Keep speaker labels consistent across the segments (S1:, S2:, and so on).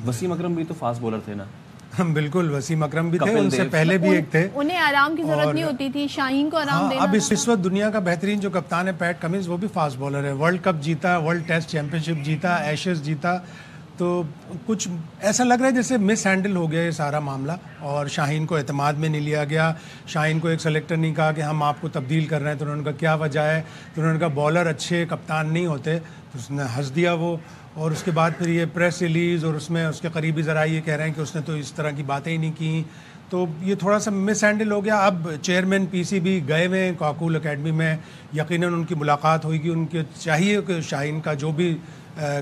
S1: وسیم اکرم بھی تو fast bowler تھے نا.
S2: بالکل وسیم اکرم بھی تھے, ان سے پہلے بھی ایک تھے.
S3: انہیں آرام کی ضرورت نہیں ہوتی تھی, شاہین کو آرام دینا.
S2: اب اس وقت دنیا کا بہترین جو کپتان ہے پیٹ کمنز, وہ بھی فاسٹ بولر ہے. ورلڈ کپ جیتا, ورلڈ ٹیسٹ چیمپئن شپ جیتا, ایشز جیتا. تو کچھ ایسا لگ رہا ہے جیسے مس ہینڈل ہو گیا یہ سارا معاملہ, اور شاہین کو اعتماد میں نہیں لیا گیا. شاہین کو ایک سلیکٹر نہیں کہا کہ ہم آپ کو تبدیل کر رہے ہیں, تو انہوں نے کہا کیا وجہ ہے, تو انہوں نے کہا بولر اچھے کپتان نہیں ہوتے, تو اس نے ہنس دیا وہ. اور اس کے بعد پھر یہ پریس ریلیز, اور اس میں اس کے قریبی ذرائع یہ کہہ رہے ہیں کہ اس نے تو اس طرح کی باتیں ہی نہیں کی. تو یہ تھوڑا سا مس ہینڈل ہو گیا. اب چیئرمین پی سی بی گئے ہوئے کاکول اکیڈمی میں, یقیناً ان کی ملاقات ہوئے گی. ان کے چاہیے کہ شاہین کا جو بھی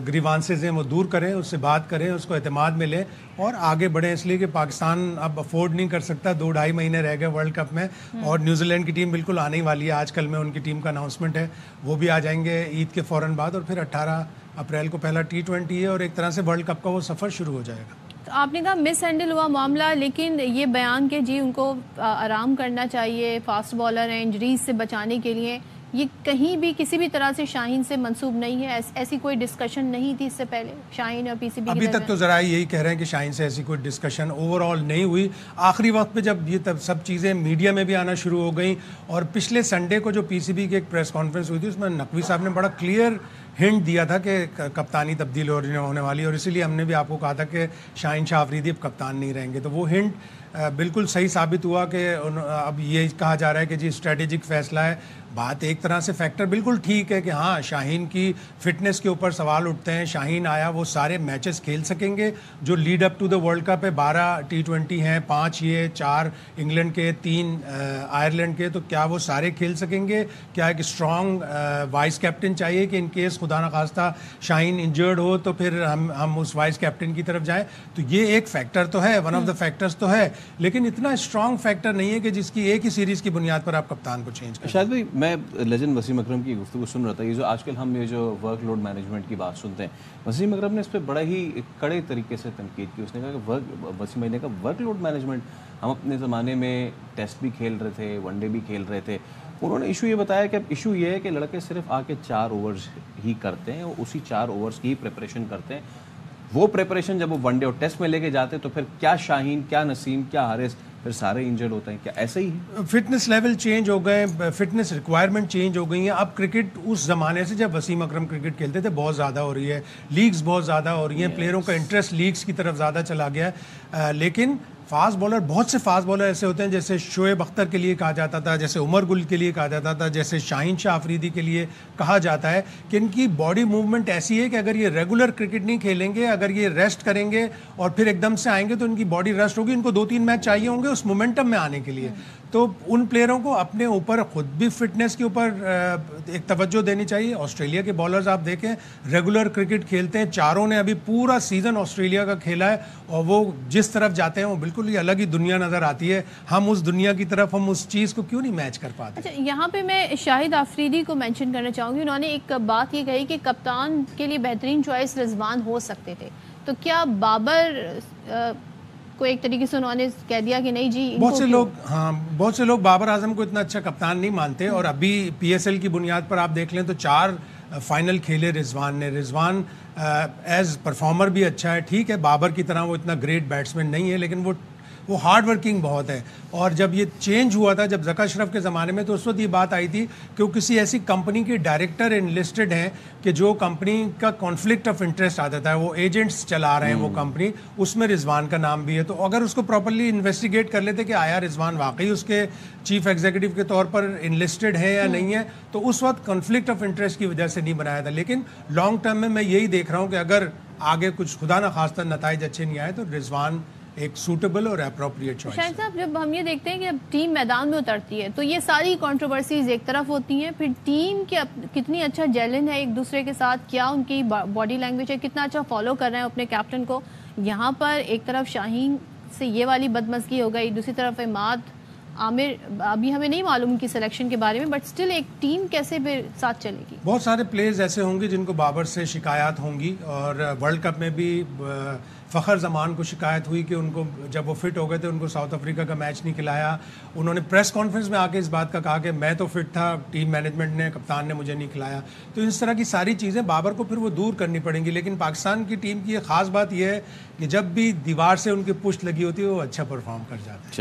S2: گریوانسز ہیں وہ دور کریں, اس سے بات کریں, اس کو اعتماد میں لیں اور آگے بڑھیں. اس لیے کہ پاکستان اب افورڈ نہیں کر سکتا, 2-2.5 مہینے رہ گئے ورلڈ کپ میں, اور نیوزی لینڈ کی ٹیم بالکل آنے ہی والی ہے. آج کل میں ان کی ٹیم کا اناؤنسمنٹ ہے, وہ بھی آ جائیں گے عید کے فوراً بعد, اور پھر 18 اپریل کو پہلا T20 ہے, اور ایک طرح سے ورلڈ کپ کا وہ سفر شروع ہو جائے گا.
S3: آپ نے کہا مس ہینڈل ہوا معاملہ, لیکن یہ بیان کہ جی ان کو آرام کرنا چاہیے, فاسٹ بالر ہیں, انجریز سے بچانے کے لیے, یہ کہیں بھی کسی بھی طرح سے شاہین سے منسوب نہیں ہے. ایسی کوئی ڈسکشن نہیں تھی اس سے پہلے شاہین اور پی سی بی
S2: ابھی تک تو ذرائع یہی کہہ رہے ہیں کہ شاہین سے ایسی کوئی ڈسکشن اوور آل نہیں ہوئی. آخری وقت پہ جب یہ سب چیزیں میڈیا میں بھی آنا شروع ہو گئیں, اور پچھلے سنڈے کو جو پی سی بی کی ایک پریس کانفرنس ہوئی تھی, اس میں نقوی صاحب نے بڑا کلیئر ہنٹ دیا تھا کہ کپتانی تبدیل ہونے والی, اور اسی لیے ہم نے بھی آپ کو کہا تھا کہ شاہین شاہ آفریدی اب کپتان نہیں رہیں گے. تو وہ ہنٹ بالکل صحیح ثابت ہوا کہ اب یہ کہا جا رہا ہے کہ جی اسٹریٹجک فیصلہ ہے. بات ایک طرح سے فیکٹر بالکل ٹھیک ہے کہ ہاں شاہین کی فٹنس کے اوپر سوال اٹھتے ہیں. شاہین آیا, وہ سارے میچز کھیل سکیں گے جو lead up to the world cup ہے. 12 T20 ہیں, 5 یہ, 4 انگلینڈ کے, 3 آئرلینڈ کے, تو کیا وہ سارے کھیل سکیں گے؟ کیا ایک اسٹرانگ وائس کیپٹن چاہیے کہ ان کیس خدا نخواستہ شاہین انجرڈ ہو تو پھر ہم اس وائس کیپٹن کی طرف جائیں؟ تو یہ ایک فیکٹر تو ہے, ون آف دا فیکٹرز تو ہے, لیکن اتنا اسٹرانگ فیکٹر نہیں ہے کہ جس کی ایک ہی سیریز کی بنیاد پر آپ کپتان کو چینج کریں.
S1: شاید بھائی میں لیجنڈ وسیم اکرم کی گفتگو سن رہا تھا. یہ جو آج کل ہم یہ جو ورک لوڈ مینجمنٹ کی بات سنتے ہیں, وسیم اکرم نے اس پہ بڑا ہی کڑے طریقے سے تنقید کی. اس نے کہا کہ وسیم بھائی نے کہا ورک لوڈ مینجمنٹ, ہم اپنے زمانے میں ٹیسٹ بھی کھیل رہے تھے, ون ڈے بھی کھیل رہے تھے. انہوں نے ایشو یہ بتایا کہ اب ایشو یہ ہے کہ لڑکے صرف آ کے 4 اوورز ہی کرتے ہیں, اور اسی 4 اوورز کی ہی پریپریشن کرتے ہیں. وہ پریپریشن جب وہ ون ڈے اور ٹیسٹ میں لے کے جاتے تو پھر کیا شاہین, کیا نسیم, کیا حارث, پھر سارے انجرڈ ہوتے ہیں؟ کیا ایسا ہی ہے؟
S2: فٹنس لیول چینج ہو گئے, فٹنس ریکوائرمنٹ چینج ہو گئی ہیں. اب کرکٹ اس زمانے سے جب وسیم اکرم کرکٹ کھیلتے تھے بہت زیادہ ہو رہی ہے, لیگز بہت زیادہ ہو رہی ہیں, پلیئروں کا انٹرسٹ لیگز کی طرف زیادہ چلا گیا ہے. لیکن فاسٹ بالر, بہت سے فاسٹ بالر ایسے ہوتے ہیں جیسے شعیب اختر کے لیے کہا جاتا تھا, جیسے عمر گل کے لیے کہا جاتا تھا, جیسے شاہین شاہ آفریدی کے لیے کہا جاتا ہے کہ ان کی باڈی موومنٹ ایسی ہے کہ اگر یہ ریگولر کرکٹ نہیں کھیلیں گے, اگر یہ ریسٹ کریں گے اور پھر ایک دم سے آئیں گے تو ان کی باڈی ریسٹ ہوگی. ان کو 2-3 میچ چاہیے ہوں گے اس مومنٹم میں آنے کے لیے. تو ان پلیئروں کو اپنے اوپر خود بھی فٹنس کے اوپر ایک توجہ دینی چاہیے. آسٹریلیا کے بالرز آپ دیکھیں ریگولر کرکٹ کھیلتے ہیں, چاروں نے ابھی پورا سیزن آسٹریلیا کا کھیلا ہے, اور وہ جس طرف جاتے ہیں وہ بالکل ہی الگ ہی دنیا نظر آتی ہے. ہم اس دنیا کی طرف, ہم اس چیز کو کیوں نہیں میچ کر پاتے؟
S3: اچھا, یہاں پہ میں شاہد آفریدی کو مینشن کرنا چاہوں گی. انہوں نے ایک بات یہ کہی کہ کپتان کے لیے بہترین چوائس رضوان ہو سکتے تھے, تو کیا بابر کو ایک طریقے سے انہوں نے کہہ دیا کہ نہیں جی؟
S2: بہت سے لوگ بابر اعظم کو اتنا اچھا کپتان نہیں مانتے, اور ابھی PSL کی بنیاد پر آپ دیکھ لیں تو 4 فائنل کھیلے رضوان نے. رضوان ایز پرفارمر بھی اچھا ہے, ٹھیک ہے بابر کی طرح وہ اتنا گریٹ بیٹسمین نہیں ہے, لیکن وہ ہارڈ ورکنگ بہت ہے. اور جب یہ چینج ہوا تھا, جب ذکا اشرف کے زمانے میں, تو اس وقت یہ بات آئی تھی کہ وہ کسی ایسی کمپنی کے ڈائریکٹر انلسٹڈ ہیں کہ جو کمپنی کا کانفلکٹ آف انٹرسٹ آ جاتا ہے, وہ ایجنٹس چلا رہے ہیں وہ کمپنی, اس میں رضوان کا نام بھی ہے. تو اگر اس کو پراپرلی انویسٹیگیٹ کر لیتے کہ آیا رضوان واقعی اس کے چیف ایگزیکٹو کے طور پر انلسٹڈ ہے یا نہیں ہے, تو اس وقت کانفلکٹ آف انٹرسٹ کی وجہ سے نہیں بنایا تھا. لیکن لانگ ٹرم میں یہی دیکھ رہا ہوں کہ اگر آگے کچھ خدا نخواستہ نتائج اچھے نہیں آئے تو رضوان ایک سوٹیبل اور اپروپریٹ چوائس.
S3: شاہد صاحب, جب ہم یہ دیکھتے ہیں کہ اب ٹیم میدان میں اترتی ہے تو یہ ساری کنٹروورسیز ایک طرف ہوتی ہیں, پھر ٹیم کے کتنی اچھا جیلن ہے ایک دوسرے کے ساتھ, کیا ان کی باڈی لینگویج ہے, کتنا اچھا فالو کر رہے ہیں اپنے کیپٹن کو. یہاں پر ایک طرف شاہین سے یہ والی بدمزگی ہو گئی, دوسری طرف عماد عامر, ابھی ہمیں نہیں معلوم کی سلیکشن کے بارے میں, بٹ سٹل ایک ٹیم کیسے بھی ساتھ چلے گی؟
S2: بہت سارے پلیئرز ایسے ہوں گے جن کو بابر سے شکایات ہوں گی, اور ورلڈ کپ میں بھی فخر زمان کو شکایت ہوئی کہ ان کو جب وہ فٹ ہو گئے تھے ان کو ساؤتھ افریقہ کا میچ نہیں کھلایا. انہوں نے پریس کانفرنس میں آ کے اس بات کا کہا کہ میں تو فٹ تھا, ٹیم مینجمنٹ نے, کپتان نے مجھے نہیں کھلایا. تو اس طرح کی ساری چیزیں بابر کو پھر وہ دور کرنی پڑیں گی. لیکن پاکستان کی ٹیم کی ایک خاص بات یہ ہے کہ جب بھی دیوار سے ان کی پشت لگی ہوتی ہے وہ اچھا پرفارم کر جاتے ہیں.